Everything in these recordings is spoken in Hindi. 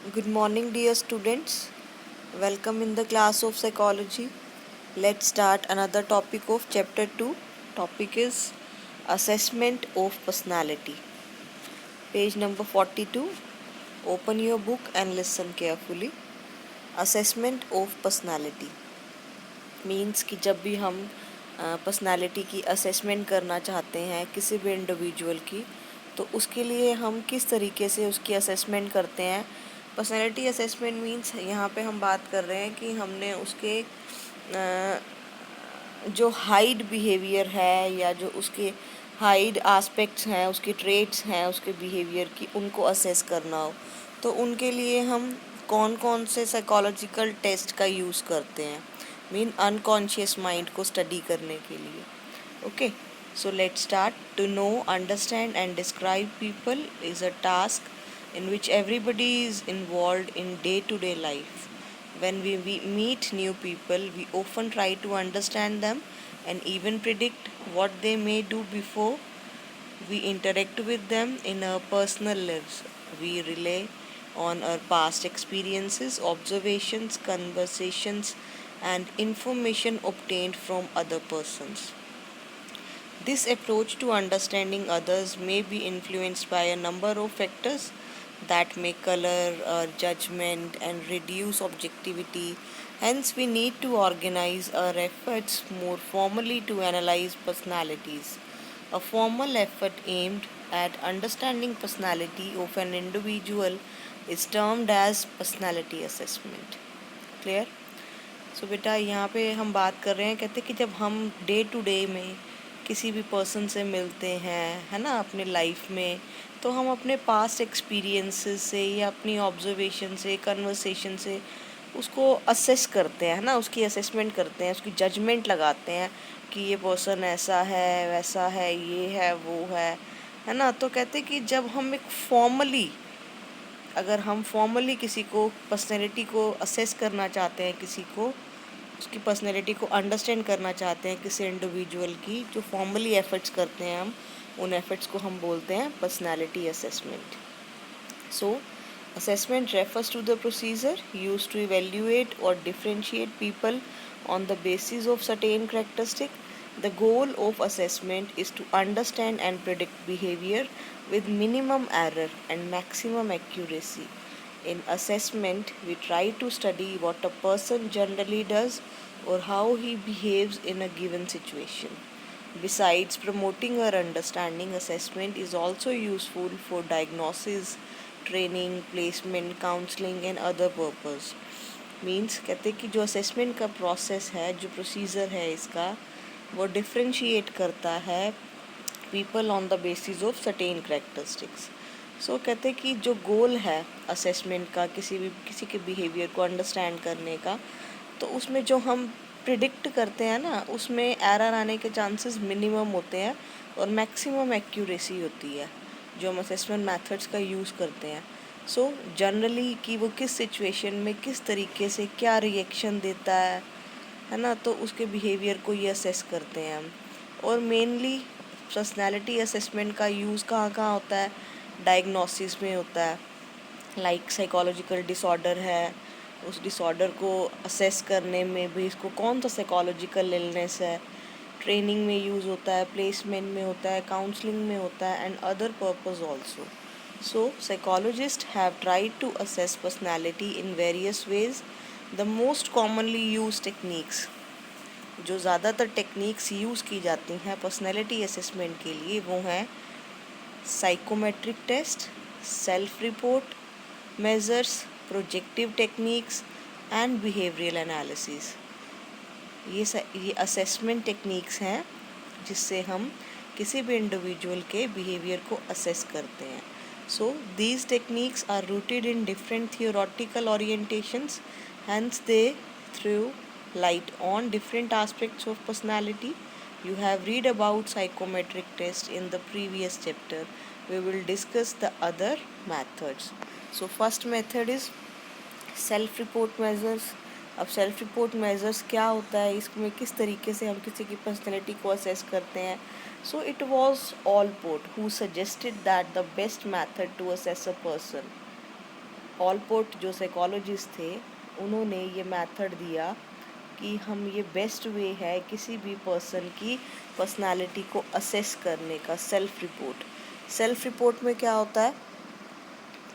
Good morning, dear students. Welcome in the class of psychology. Let's start another topic of chapter 2. Topic is assessment of personality. Page number 42. Open your book and listen carefully. Assessment of personality means कि जब भी हम पर्सनालिटी की असेसमेंट करना चाहते हैं किसी भी इंडिविजुअल की, तो उसके लिए हम किस तरीके से उसकी असेसमेंट करते हैं। पर्सनालिटी असेसमेंट मीन्स यहाँ पे हम बात कर रहे हैं कि हमने उसके जो हाइड बिहेवियर है या जो उसके हाइड एस्पेक्ट्स हैं, उसके ट्रेट्स हैं, उसके बिहेवियर की, उनको असेस करना हो, तो उनके लिए हम कौन कौन से साइकोलॉजिकल टेस्ट का यूज़ करते हैं, मीन अनकॉन्शियस माइंड को स्टडी करने के लिए। Okay, so let's start. To know, understand and describe people is a task in which everybody is involved in day-to-day life. When we meet new people, we often try to understand them and even predict what they may do before we interact with them in our personal lives. We rely on our past experiences, observations, conversations, and information obtained from other persons. This approach to understanding others may be influenced by a number of factors that may color our judgment and reduce objectivity. Hence, we need to organize our efforts more formally to analyze personalities. A formal effort aimed at understanding personality of an individual is termed as personality assessment. Clear? सो बेटा यहाँ पे हम बात कर रहे हैं, कहते कि जब हम डे टू डे में किसी भी पर्सन से मिलते हैं, है ना, अपने लाइफ में, तो हम अपने पास्ट एक्सपीरियंसेस से या अपनी ऑब्जर्वेशन से, कन्वर्सेशन से उसको असेस करते हैं, है ना, उसकी असेसमेंट करते हैं, उसकी जजमेंट लगाते हैं कि ये पर्सन ऐसा है, वैसा है, ये है, वो है ना। तो कहते कि जब हम एक फॉर्मली, अगर हम फॉर्मली किसी को पर्सनैलिटी को असेस करना चाहते हैं, किसी को उसकी पर्सनैलिटी को अंडरस्टैंड करना चाहते हैं, किसी इंडिविजुअल की, जो फॉर्मली एफर्ट्स करते हैं हम, उन एफर्ट्स को हम बोलते हैं personality assessment. So assessment refers to the procedure used to evaluate or differentiate people on the basis of certain characteristics. The goal of assessment is to understand and predict behavior with minimum error and maximum accuracy. In assessment, we try to study what a person generally does or how he behaves in a given situation. Besides promoting our understanding, assessment is also useful for diagnosis, training, placement, counselling and other purpose. Means कहते कि जो असेसमेंट का प्रोसेस है, जो प्रोसीजर है इसका, वो डिफ्रेंशिएट करता है people on the basis of certain characteristics. So कहते कि जो गोल है असेसमेंट का, किसी के बिहेवियर को अंडरस्टैंड करने का, तो उसमें जो हम प्रिडिक्ट करते हैं ना, उसमें एरर आने के चांसेस मिनिमम होते हैं और मैक्सिमम एक्यूरेसी होती है जो हम असेसमेंट मेथड्स का यूज़ करते हैं। सो जनरली कि वो किस सिचुएशन में किस तरीके से क्या रिएक्शन देता है ना, तो उसके बिहेवियर को ये असेस करते हैं हम। और मेनली पर्सनैलिटी असेसमेंट का यूज़ कहाँ कहाँ होता है, डायग्नोसिस में होता है। लाइक साइकोलॉजिकल डिसऑर्डर है, उस डिसऑर्डर को असेस करने में भी इसको कौन सा साइकोलॉजिकल इलनेस है, ट्रेनिंग में यूज़ होता है, प्लेसमेंट में होता है, काउंसलिंग में होता है and other purpose also. So psychologist have tried to assess personality in various ways. The most commonly use techniques, जो ज़्यादातर टेक्निक्स यूज़ की जाती हैं पर्सनैलिटी असेसमेंट के लिए, वो हैं psychometric test, self report measures, projective techniques and behavioural analysis. ये असेसमेंट टेक्निक्स हैं जिससे हम किसी भी इंडिविजुअल के बिहेवियर को असेस करते हैं। So these techniques are rooted in different theoretical orientations, hence they threw light on different aspects of personality. You have read about psychometric test in the previous chapter. We will discuss the other methods. So first method is self report measures. अब सेल्फ रिपोर्ट मेजर्स क्या होता है, इसमें किस तरीके से हम किसी की पर्सनैलिटी को असेस करते हैं। So it was Allport who suggested that the best method to assess a person Allport जो साइकोलॉजिस्ट थे उन्होंने ये मेथड दिया कि हम ये बेस्ट वे है किसी भी पर्सन की पर्सनालिटी को असेस करने का। सेल्फ रिपोर्ट में क्या होता है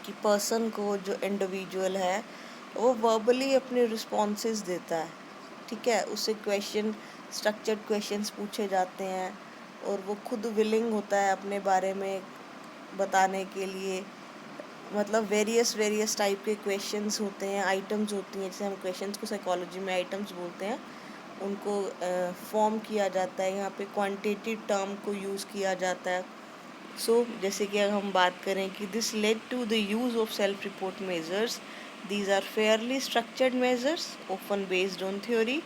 कि पर्सन को, जो इंडिविजुअल है, वो वर्बली अपने रिस्पॉन्सेस देता है, ठीक है। उससे स्ट्रक्चर्ड क्वेश्चंस पूछे जाते हैं और वो खुद विलिंग होता है अपने बारे में बताने के लिए। मतलब वेरियस टाइप के क्वेश्चंस होते हैं, आइटम्स होती हैं, जैसे हम क्वेश्चंस को साइकोलॉजी में आइटम्स बोलते हैं, उनको फॉर्म किया जाता है। यहाँ पे क्वांटिटेटिव टर्म को यूज़ किया जाता है। जैसे कि अगर हम बात करें कि this led to the use of self report measures, these are fairly structured measures often based on theory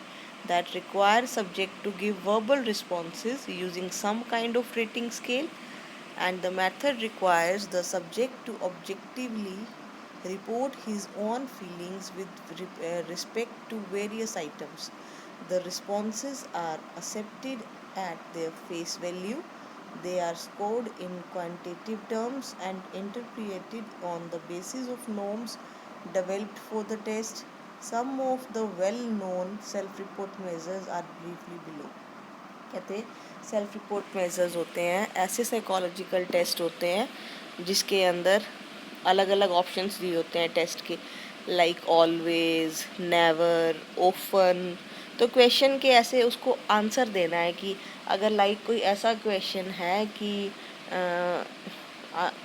that require subject to give verbal responses using some kind of rating scale, and the method requires the subject to objectively report his own feelings with respect to various items. The responses are accepted at their face value. They are scored in quantitative terms and interpreted on the basis of norms developed for the test. Some of the well-known self-report measures are briefly below. कहते सेल्फ रिपोर्ट मेजर्स होते हैं ऐसे साइकोलॉजिकल टेस्ट होते हैं जिसके अंदर अलग अलग ऑप्शंस दिए होते हैं टेस्ट के, लाइक ऑलवेज, नेवर, ओफन। तो क्वेश्चन के ऐसे उसको आंसर देना है कि अगर लाइक कोई ऐसा क्वेश्चन है कि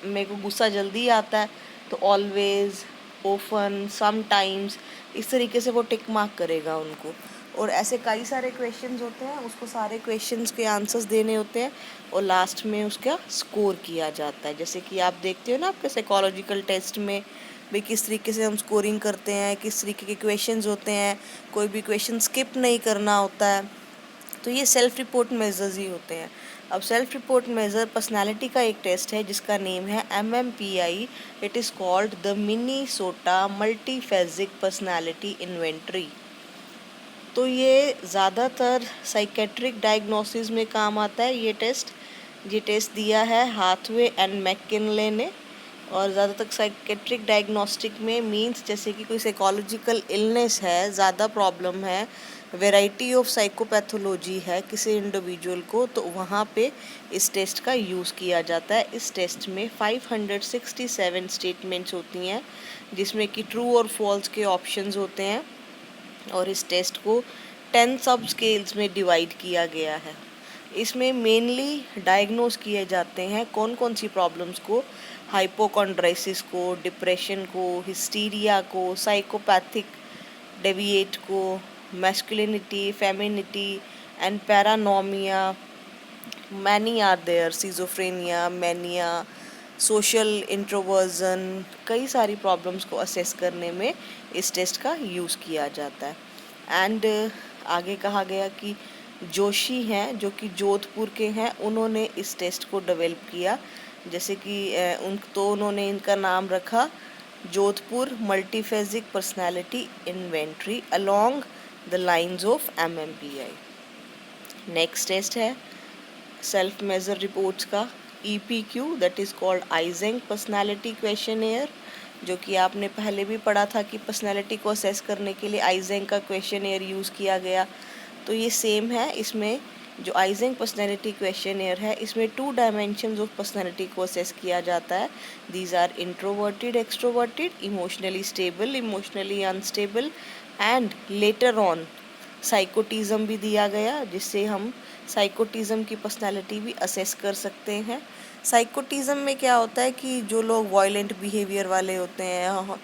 मेरे को गुस्सा जल्दी आता है, तो ऑलवेज, ओफन, समटाइम्स, इस तरीके से वो टिक मार्क करेगा उनको। और ऐसे कई सारे क्वेश्चंस होते हैं, उसको सारे क्वेश्चंस के आंसर्स देने होते हैं और लास्ट में उसका स्कोर किया जाता है। जैसे कि आप देखते हो ना आपके साइकोलॉजिकल टेस्ट में भाई किस तरीके से हम स्कोरिंग करते हैं, किस तरीके के क्वेश्चंस होते हैं, कोई भी क्वेश्चन स्किप नहीं करना होता है। तो ये सेल्फ रिपोर्ट मेजर्स ही होते हैं। अब सेल्फ रिपोर्ट मेजर पर्सनालिटी का एक टेस्ट है जिसका नेम है MMPI। It is called the Minnesota multiphasic personality inventory. तो ये ज़्यादातर साइकेट्रिक डायग्नोसिस में काम आता है ये टेस्ट दिया है हाथवे एंड मैकिनले ने। और ज़्यादातर साइकेट्रिक डायग्नोस्टिक में मींस जैसे कि कोई साइकोलॉजिकल इलनेस है, ज़्यादा प्रॉब्लम है, वैरायटी ऑफ साइकोपैथोलॉजी है किसी इंडिविजुअल को, तो वहाँ पे इस टेस्ट का यूज़ किया जाता है। इस टेस्ट में 567 स्टेटमेंट्स होती हैं जिसमें कि ट्रू और फॉल्स के ऑप्शंस होते हैं और इस टेस्ट को 10 सब स्केल्स में डिवाइड किया गया है। इसमें मेनली डायग्नोस किए जाते हैं कौन कौन सी प्रॉब्लम्स को, हाइपोकॉन्ड्राइसिस को, डिप्रेशन को, हिस्टीरिया को, साइकोपैथिक डेविएट को, masculinity, femininity and paranoia, many are there, schizophrenia, mania, social introversion, कई सारी प्रॉब्लम्स को असेस करने में इस टेस्ट का यूज़ किया जाता है। एंड आगे कहा गया कि जोशी हैं जो कि जोधपुर के हैं, उन्होंने इस टेस्ट को डेवलप किया। जैसे कि उन्होंने इनका नाम रखा Jodhpur multiphasic personality inventory along the lines of MMPI। Next test है सेल्फ मेजर रिपोर्ट्स का EPQ, that is called Eysenck personality questionnaire, जो कि आपने पहले भी पढ़ा था कि पर्सनालिटी को असेस करने के लिए आइजेंक का क्वेश्चनेयर यूज़ किया गया। तो ये सेम है, इसमें जो आइजेंक पर्सनालिटी क्वेश्चनेयर है इसमें 2 डायमेंशंस ऑफ पर्सनालिटी को असेस किया जाता है। These are introverted, extroverted, emotionally stable, emotionally unstable and later on psychoticism भी दिया गया, जिससे हम साइकोटिज्म की पर्सनालिटी भी असेस कर सकते हैं। साइकोटिज्म में क्या होता है कि जो लोग वायलेंट बिहेवियर वाले होते हैं,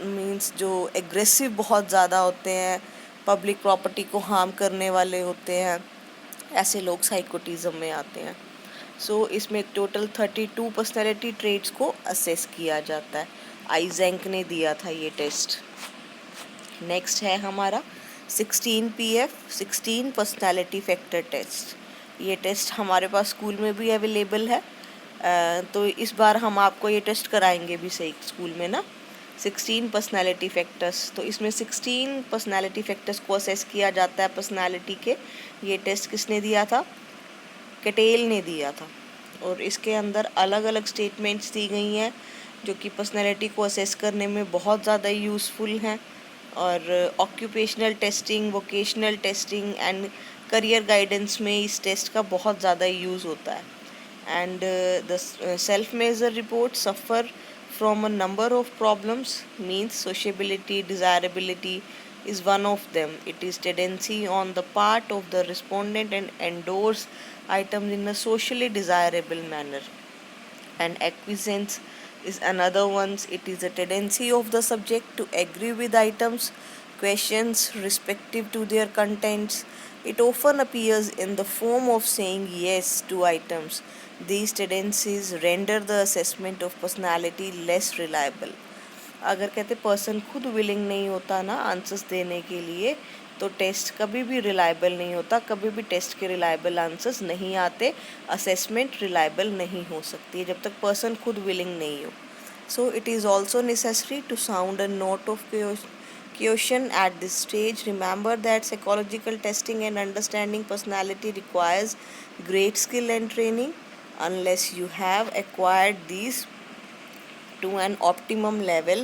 मीन्स जो एग्रेसिव बहुत ज़्यादा होते हैं, पब्लिक प्रॉपर्टी को हार्म करने वाले होते हैं, ऐसे लोग साइकोटिज्म में आते हैं। इसमें टोटल 32 पर्सनैलिटी ट्रेट्स को असेस किया जाता है। आइजेंक ने दिया था ये टेस्ट। नेक्स्ट है हमारा 16PF, 16 पर्सनैलिटी फैक्टर टेस्ट। ये टेस्ट हमारे पास स्कूल में भी अवेलेबल है, तो इस बार हम आपको ये टेस्ट कराएंगे भी सही स्कूल में ना। 16 पर्सनैलिटी फैक्टर्स, तो इसमें 16 पर्सनैलिटी फैक्टर्स को असेस किया जाता है पर्सनैलिटी के। ये टेस्ट किसने दिया था? कैटेल ने दिया था। और इसके अंदर अलग अलग स्टेटमेंट्स दी गई हैं जो कि पर्सनैलिटी को असेस करने में बहुत ज़्यादा यूज़फुल हैं। और occupational testing, vocational testing and career guidance में इस टेस्ट का बहुत ज़्यादा यूज़ होता है। And the self-measure reports suffer from a number of problems. Means sociability, desirability is one of them. It is tendency on the part of the respondent and endorse items in a socially desirable manner. And acquiescence is another one. It is a tendency of the subject to agree with items, questions respective to their contents. It often appears in the form of saying yes to items. These tendencies render the assessment of personality less reliable. अगर कहते पर्सन खुद विलिंग नहीं होता ना आंसर्स देने के लिए, तो टेस्ट कभी भी रिलायबल नहीं होता, कभी भी टेस्ट के रिलायबल आंसर्स नहीं आते, असेसमेंट रिलायबल नहीं हो सकती है जब तक पर्सन खुद विलिंग नहीं हो. So it is also necessary to sound a note of caution at this stage. Remember that psychological testing and understanding personality requires great skill and training. Unless you have acquired these to an optimum level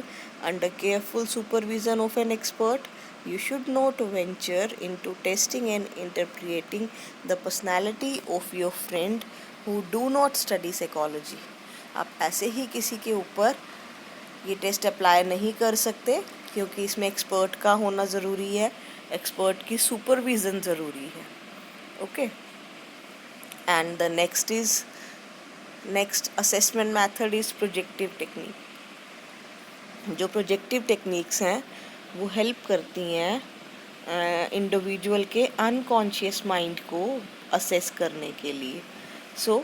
under careful supervision of an expert, you should not venture into testing and interpreting the personality of your friend who do not study psychology. आप ऐसे ही किसी के ऊपर ये टेस्ट अप्लाई नहीं कर सकते, क्योंकि इसमें एक्सपर्ट का होना ज़रूरी है, एक्सपर्ट की सुपरविज़न ज़रूरी है. Okay. And the next assessment method is projective technique. जो प्रोजेक्टिव टेक्निक्स हैं वो हेल्प करती हैं इंडिविजुअल के अनकॉन्शियस माइंड को असेस करने के लिए. So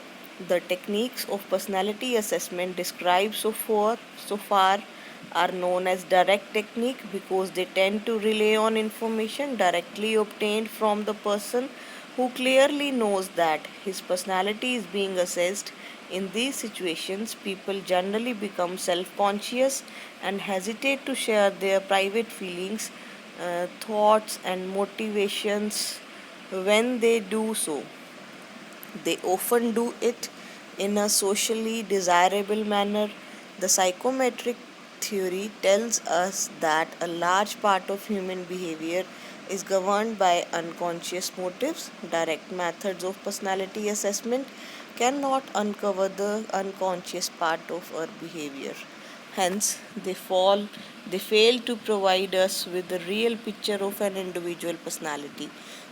the techniques of personality assessment describe so far are known as direct technique because they tend to rely on information directly obtained from the person who clearly knows that his personality is being assessed. In these situations, people generally become self-conscious and hesitate to share their private feelings, thoughts, and motivations. When they do so, they often do it in a socially desirable manner. The psychometric theory tells us that a large part of human behavior is governed by unconscious motives. Direct methods of personality assessment cannot uncover the unconscious part of our behavior. Hence, they fail to provide us with a real picture of an individual personality.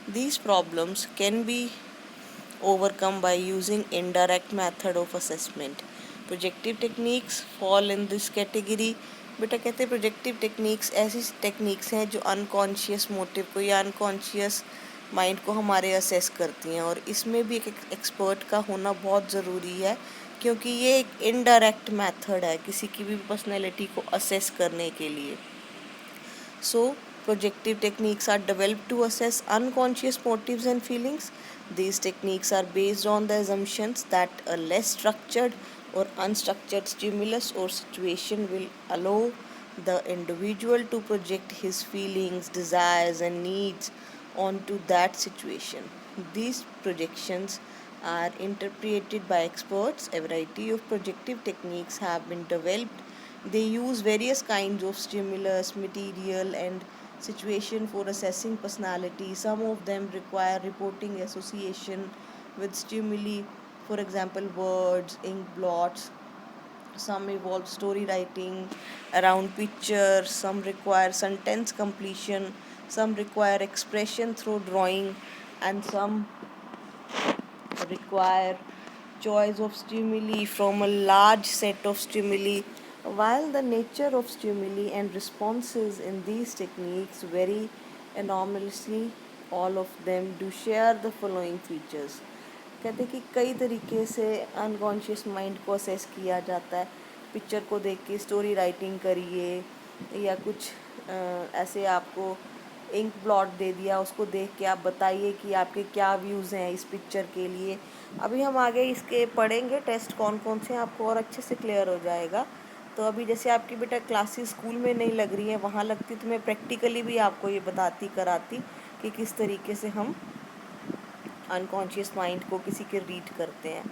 These problems can be overcome by using indirect method of assessment. Projective techniques fall in this category. बेटा कहते हैं प्रोजेक्टिव टेक्निक्स ऐसी टेक्निक्स हैं जो अनकॉन्शियस मोटिव को या अनकॉन्शियस माइंड को हमारे असेस करती हैं, और इसमें भी एक एक्सपर्ट का होना बहुत ज़रूरी है, क्योंकि ये एक इनडायरेक्ट मेथड है किसी की भी पर्सनैलिटी को असेस करने के लिए. सो projective techniques are developed to assess unconscious motives and feelings. These techniques are based on the assumptions that a less structured or unstructured stimulus or situation will allow the individual to project his feelings, desires, and needs onto that situation. These projections are interpreted by experts. A variety of projective techniques have been developed. They use various kinds of stimulus, material, and situation for assessing personality. Some of them require reporting association with stimuli, for example, words, ink blots. Some involve story writing around pictures. Some require sentence completion. Some require expression through drawing, and some require choice of stimuli from a large set of stimuli. While the nature of stimuli and responses in these techniques vary enormously, all of them do share the following features. कहते हैं कि कई तरीके से अनकॉन्शियस माइंड को असेस किया जाता है. पिक्चर को देख के स्टोरी राइटिंग करिए, या कुछ ऐसे आपको इंक ब्लॉट दे दिया, उसको देख के आप बताइए कि आपके क्या व्यूज़ हैं इस पिक्चर के लिए. अभी हम आगे इसके पढ़ेंगे टेस्ट कौन कौन से हैं, आपको और अच्छे से क्लियर हो जाएगा. तो अभी जैसे आपकी बेटा क्लासेस स्कूल में नहीं लग रही हैं, वहाँ लगती तो मैं प्रैक्टिकली भी आपको ये बताती कराती कि किस तरीके से हम अनकॉन्शियस माइंड को किसी के रीड करते हैं.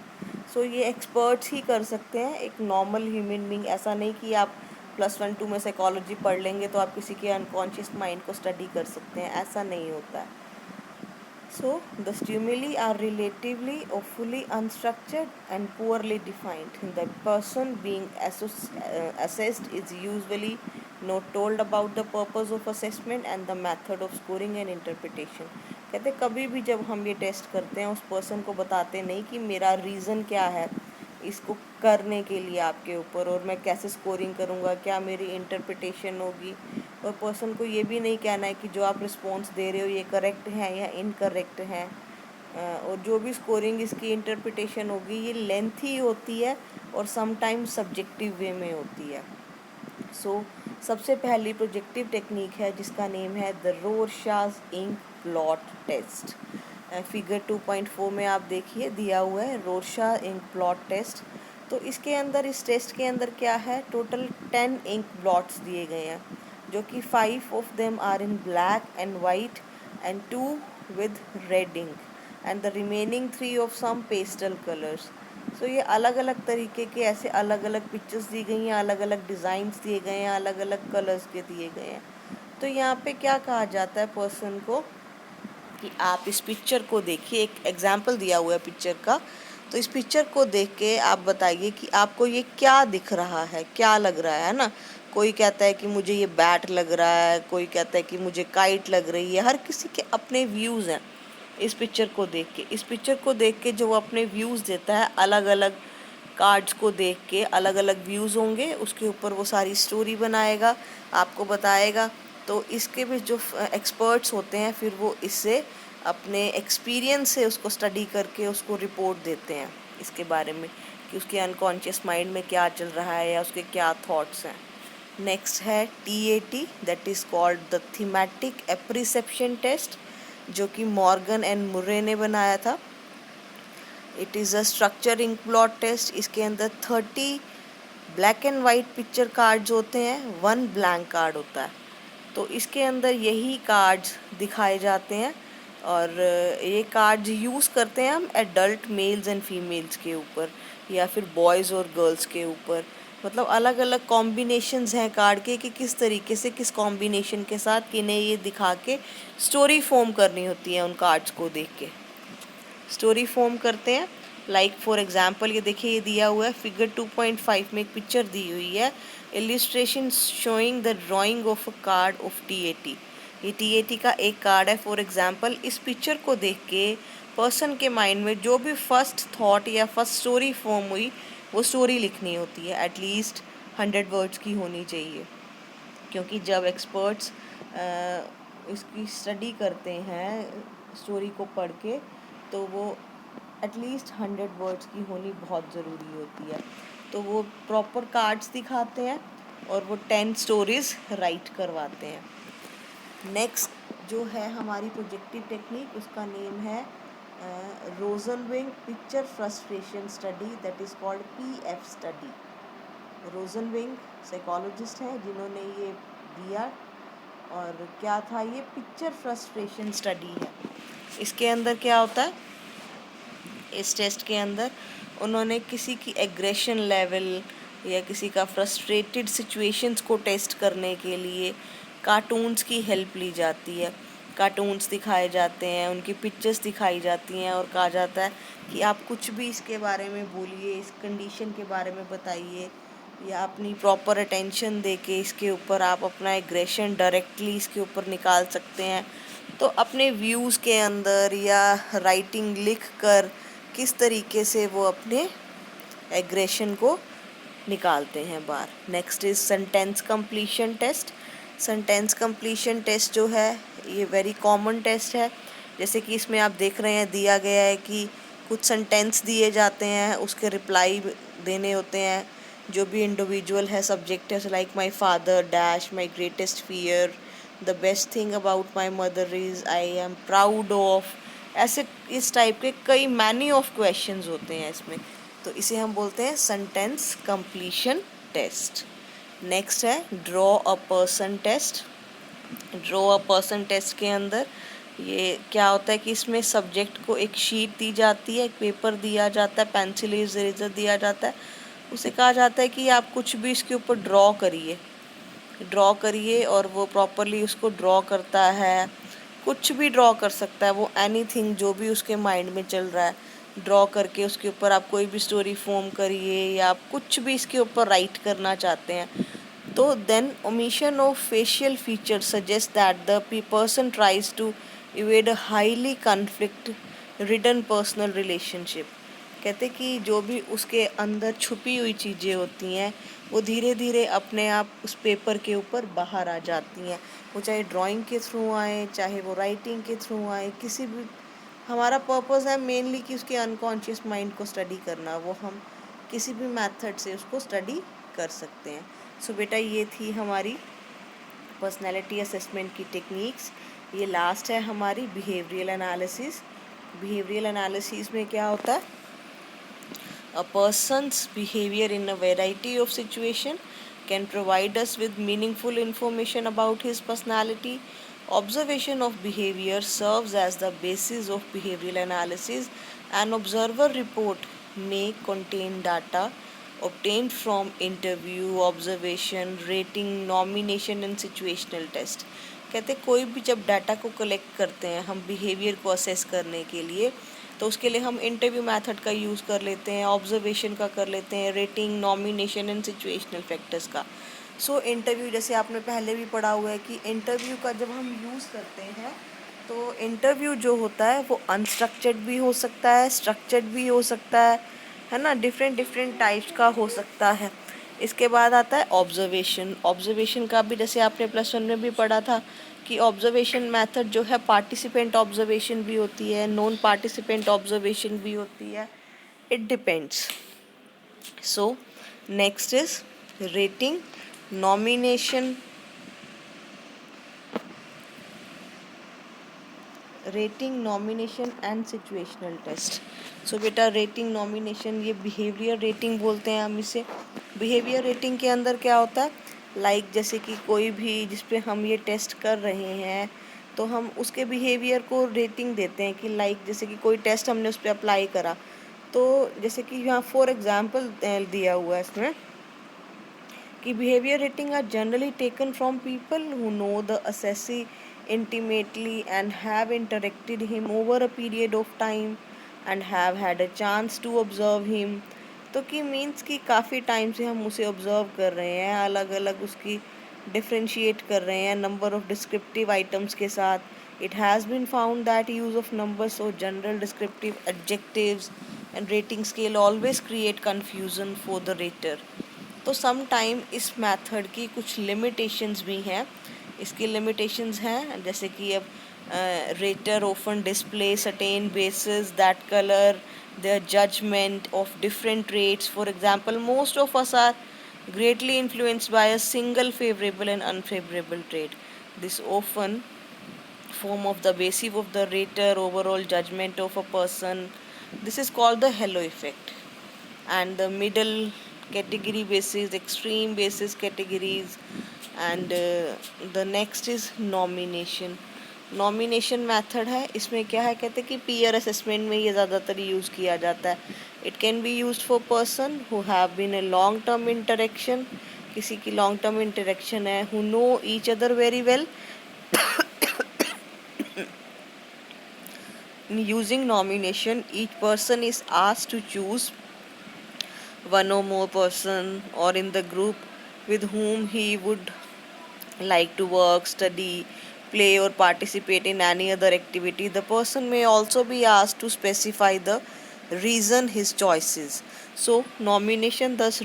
सो ये एक्सपर्ट्स ही कर सकते हैं, एक नॉर्मल ह्यूमन बीइंग ऐसा नहीं कि आप +1 2 में साइकोलॉजी पढ़ लेंगे तो आप किसी के अनकॉन्शियस माइंड को स्टडी कर सकते हैं, ऐसा नहीं होता है। So, the stimuli are relatively or fully unstructured and poorly defined. The person being assessed is usually not told about the purpose of assessment and the method of scoring and interpretation. कहते कभी भी जब हम ये टेस्ट करते हैं उस पर्सन को बताते नहीं कि मेरा रीज़न क्या है इसको करने के लिए आपके ऊपर, और मैं कैसे स्कोरिंग करूँगा, क्या मेरी इंटरप्रिटेशन होगी, और पर्सन को ये भी नहीं कहना है कि जो आप रिस्पॉन्स दे रहे हो ये करेक्ट है या इनकरेक्ट है। और जो भी स्कोरिंग इसकी इंटरप्रिटेशन होगी ये लेंथी होती है और समटाइम्स सब्जेक्टिव वे में होती है। सबसे पहली प्रोजेक्टिव टेक्निक है जिसका नेम है the Rorschach inkblot test. Figure 2.4 में आप देखिए दिया हुआ है रोरशास इंक ब्लॉट टेस्ट। तो इसके अंदर, इस टेस्ट के अंदर क्या है, टोटल 10 इंक ब्लॉट्स दिए गए हैं, जो कि 5 of them are in black and white and 2 with red ink and the remaining 3 of some pastel colours. So ये अलग अलग तरीके के ऐसे अलग अलग पिक्चर्स दी गई हैं, अलग अलग डिज़ाइंस दिए गए हैं, अलग अलग कलर्स के दिए गए हैं। तो यहाँ पे क्या कहा जाता है पर्सन को कि आप इस पिक्चर को देखिए, एक एग्जाम्पल दिया हुआ है पिक्चर का, तो इस पिक्चर को देख के आप बताइए कि आपको ये क्या दिख रहा है, क्या लग रहा है ना। कोई कहता है कि मुझे ये बैट लग रहा है, कोई कहता है कि मुझे काइट लग रही है, हर किसी के अपने व्यूज़ हैं। इस पिक्चर को देख के, इस पिक्चर को देख के जो वो अपने व्यूज़ देता है, अलग अलग कार्ड्स को देख के अलग अलग व्यूज़ होंगे, उसके ऊपर वो सारी स्टोरी बनाएगा, आपको बताएगा। तो इसके भी जो एक्सपर्ट्स होते हैं फिर वो इससे अपने एक्सपीरियंस से उसको स्टडी करके उसको रिपोर्ट देते हैं इसके बारे में कि उसके अनकॉन्शियस माइंड में क्या चल रहा है या उसके क्या थॉट्स हैं। नेक्स्ट है TAT, that is called the thematic apperception test, जो कि मॉर्गन एंड मुर्रे ने बनाया था। It is a structure inkblot test. इसके अंदर 30 black and white picture cards होते हैं, 1 ब्लैंक कार्ड होता है। तो इसके अंदर यही कार्ड्स दिखाए जाते हैं और ये कार्ड्स यूज़ करते हैं हम एडल्ट मेल्स एंड फीमेल्स के ऊपर या फिर बॉयज़ और गर्ल्स के ऊपर। मतलब अलग अलग कॉम्बिनेशंस हैं कार्ड के कि किस तरीके से किस कॉम्बिनेशन के साथ किन्हें ये दिखा के स्टोरी फॉर्म करनी होती है। उन कार्ड्स को देख के स्टोरी फॉर्म करते हैं। लाइक फॉर एग्जांपल ये देखिए, ये दिया हुआ है फिगर 2.5 में एक पिक्चर दी हुई है, illustration showing the drying of a card of TAT। ये TAT का एक कार्ड है। फॉर एग्जांपल इस पिक्चर को देख के पर्सन के माइंड में जो भी फर्स्ट थॉट या फर्स्ट स्टोरी फॉर्म हुई वो स्टोरी लिखनी होती है, एटलीस्ट 100 वर्ड्स की होनी चाहिए। क्योंकि जब एक्सपर्ट्स इसकी स्टडी करते हैं स्टोरी को पढ़ के, तो वो एटलीस्ट 100 वर्ड्स की होनी बहुत ज़रूरी होती है। तो वो प्रॉपर कार्ड्स दिखाते हैं और वो 10 स्टोरीज़ राइट करवाते हैं। नेक्स्ट जो है हमारी प्रोजेक्टिव टेक्निक, उसका नेम है Rosenzweig picture frustration study, that is called PF study. Rosenzweig psychologist हैं जिन्होंने ये दिया, और क्या था ये पिक्चर फ्रस्ट्रेशन स्टडी है। इसके अंदर क्या होता है, इस टेस्ट के अंदर उन्होंने किसी की एग्रेशन लेवल या किसी का फ्रस्ट्रेटेड सिचुएशंस को टेस्ट करने के लिए कार्टून्स की हेल्प ली जाती है। कार्टून्स दिखाए जाते हैं, उनकी पिक्चर्स दिखाई जाती हैं और कहा जाता है कि आप कुछ भी इसके बारे में बोलिए, इस कंडीशन के बारे में बताइए, या अपनी प्रॉपर अटेंशन दे के इसके ऊपर आप अपना एग्रेशन डायरेक्टली इसके ऊपर निकाल सकते हैं। तो अपने व्यूज़ के अंदर या राइटिंग लिख कर किस तरीके से वो अपने एग्रेशन को निकालते हैं बाहर। Next is sentence completion test. Sentence completion test जो है ये वेरी कॉमन टेस्ट है। जैसे कि इसमें आप देख रहे हैं दिया गया है कि कुछ सेंटेंस दिए जाते हैं, उसके रिप्लाई देने होते हैं। जो भी इंडिविजुअल है, सब्जेक्ट है, like my father dash my greatest fear, the best thing about my mother is I am proud of, ऐसे इस टाइप के कई मैनी ऑफ क्वेश्चंस होते हैं इसमें। तो इसे हम बोलते हैं सेंटेंस कंप्लीशन टेस्ट। नेक्स्ट है draw a person test. Draw a person test के अंदर ये क्या होता है कि इसमें सब्जेक्ट को एक शीट दी जाती है, एक पेपर दिया जाता है, पेंसिल इरेजर दिया जाता है। उसे कहा जाता है कि आप कुछ भी इसके ऊपर ड्रॉ करिए और वो प्रॉपरली उसको ड्रॉ करता है। कुछ भी ड्रॉ कर सकता है वो, एनीथिंग जो भी उसके माइंड में चल रहा है ड्रॉ करके उसके ऊपर आप कोई भी स्टोरी फॉर्म करिए या आप कुछ भी इसके ऊपर राइट करना चाहते हैं। तो then omission of facial features suggests that the person tries to evade a highly conflict ridden personal relationship। कहते कि जो भी उसके अंदर छुपी हुई चीज़ें होती हैं वो धीरे धीरे अपने आप उस पेपर के ऊपर बाहर आ जाती हैं। वो चाहे ड्राइंग के थ्रू आए, चाहे वो राइटिंग के थ्रू आए, किसी भी, हमारा पर्पस है मेनली कि उसके अनकॉन्शियस माइंड को स्टडी करना। वो हम किसी भी मेथड से उसको स्टडी कर सकते हैं। सो बेटा ये थी हमारी पर्सनैलिटी असेसमेंट की टेक्निक्स। ये लास्ट है हमारी बिहेवियरल एनालिसिस। बिहेवियरल एनालिसिस में क्या होता है? A person's behavior in a variety of situation can provide us with meaningful information about his personality. Observation of behavior serves as the basis of behavioral analysis. An observer report may contain data obtained from interview, observation, rating, nomination and situational test। कहते कोई भी जब डाटा को कलेक्ट करते हैं हम बिहेवियर को असेस करने के लिए, तो उसके लिए हम इंटरव्यू मेथड का यूज़ कर लेते हैं, ऑब्जर्वेशन का कर लेते हैं, rating, nomination and situational factors का। सो इंटरव्यू जैसे आपने पहले भी पढ़ा हुआ है कि इंटरव्यू का जब हम यूज़ करते हैं तो इंटरव्यू जो होता है वो अनस्ट्रक्चर्ड भी हो सकता है, स्ट्रक्चर्ड भी हो सकता है ना, डिफरेंट डिफरेंट टाइप्स का हो सकता है। इसके बाद आता है ऑब्जर्वेशन। ऑब्जर्वेशन का भी जैसे आपने +1 में भी पढ़ा था कि ऑब्जर्वेशन मेथड जो है पार्टिसिपेंट ऑब्जर्वेशन भी होती है, नॉन पार्टिसिपेंट ऑब्जर्वेशन भी होती है, it depends. So next is rating, nomination, rating, nomination and situational test. So बेटा रेटिंग, नॉमिनेशन, ये बिहेवियर रेटिंग बोलते हैं हम इसे। बिहेवियर रेटिंग के अंदर क्या होता है? जैसे कि कोई भी जिस पे हम ये टेस्ट कर रहे हैं तो हम उसके बिहेवियर को रेटिंग देते हैं कि जैसे कि कोई टेस्ट हमने उस पर अप्लाई करा, तो जैसे कि यहाँ फॉर एग्जांपल दिया हुआ है इसमें कि behavior rating are generally taken from people who know the assessee intimately and have interacted him over a period of time and have had a chance to observe him। तो कि मीन्स कि काफ़ी टाइम से हम उसे ऑब्जर्व कर रहे हैं, अलग अलग उसकी डिफ्रेंशिएट कर रहे हैं नंबर ऑफ डिस्क्रिप्टिव आइटम्स के साथ। It has been found that use of numbers और general descriptive adjectives and rating scale always create confusion for the rater. तो सम टाइम इस मेथड की कुछ लिमिटेशंस भी हैं। इसकी लिमिटेशंस हैं जैसे कि अब rater often display certain basis that colour their judgment of different traits। For example, most of us are greatly influenced by a single favorable and unfavorable trait। This often form of the basis of the rater overall judgment of a person। This is called the halo effect। And the middle category basis, extreme basis categories, and the next is nomination। Nomination method है, इसमें क्या है कहते हैं कि पीयर असेसमेंट में ये ज़्यादातर यूज़ किया जाता है। It can be used for person who have been a long term interaction, किसी की लॉन्ग टर्म इंटरेक्शन है, who know each other very well. In using nomination, each person is asked to choose one or more person or in the group with whom he would like to work, study, play or participate in any other activity। The person may also be asked to specify the reason his choices। So nomination thus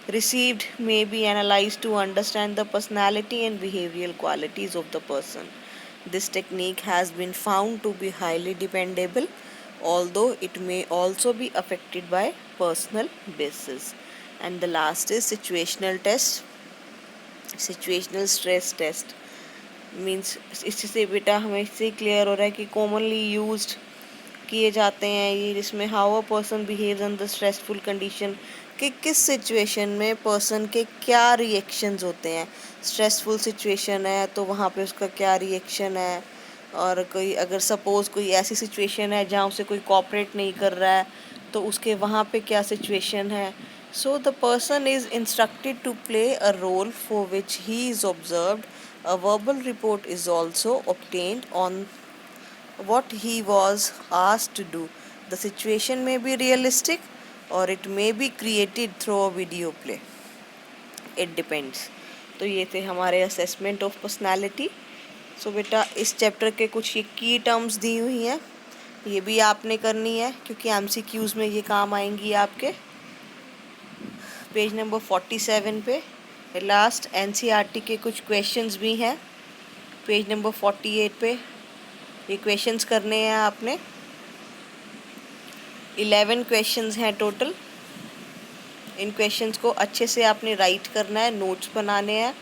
received may be analyzed to understand the personality and behavioral qualities of the person। This technique has been found to be highly dependable, although it may also be affected by personal biases। And the last is situational test, situational stress test। Means इससे बेटा हमें इससे क्लियर हो रहा है कि कॉमनली यूज्ड किए जाते हैं ये, जिसमें how a person behaves under stressful condition. कि किस सिचुएशन में पर्सन के क्या रिएक्शंस होते हैं। स्ट्रेसफुल सिचुएशन है तो वहाँ पे उसका क्या रिएक्शन है, और कोई अगर सपोज़ कोई ऐसी सिचुएशन है जहाँ उसे कोई कोऑपरेट नहीं कर रहा है तो उसके वहाँ पे क्या सिचुएशन है। So the person is instructed to play a role for which he is observed. A verbal report is also obtained on what he was asked to do. The situation may be realistic or it may be created through a video play. It depends. तो ये थे हमारे असेसमेंट ऑफ पर्सनालिटी। सो बेटा इस चैप्टर के कुछ ये की टर्म्स दी हुई हैं, ये भी आपने करनी है क्योंकि एमसीक्यूज़ में ये काम आएंगी आपके। पेज नंबर 47 पे लास्ट एनसीईआरटी के कुछ क्वेश्चंस भी हैं। पेज नंबर 48 पे ये क्वेश्चंस करने हैं आपने। 11 क्वेश्चंस हैं टोटल। इन क्वेश्चंस को अच्छे से आपने राइट करना है, नोट्स बनाने हैं,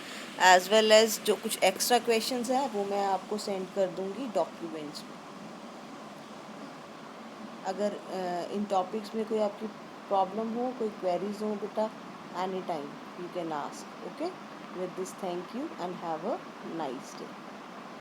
एज वेल एज जो कुछ एक्स्ट्रा क्वेश्चंस हैं वो मैं आपको सेंड कर दूंगी डॉक्यूमेंट्स में। अगर इन टॉपिक्स में कोई आपकी प्रॉब्लम हो, कोई क्वेरीज हो बेटा, any time you can ask. Okay, with this thank you and have a nice day.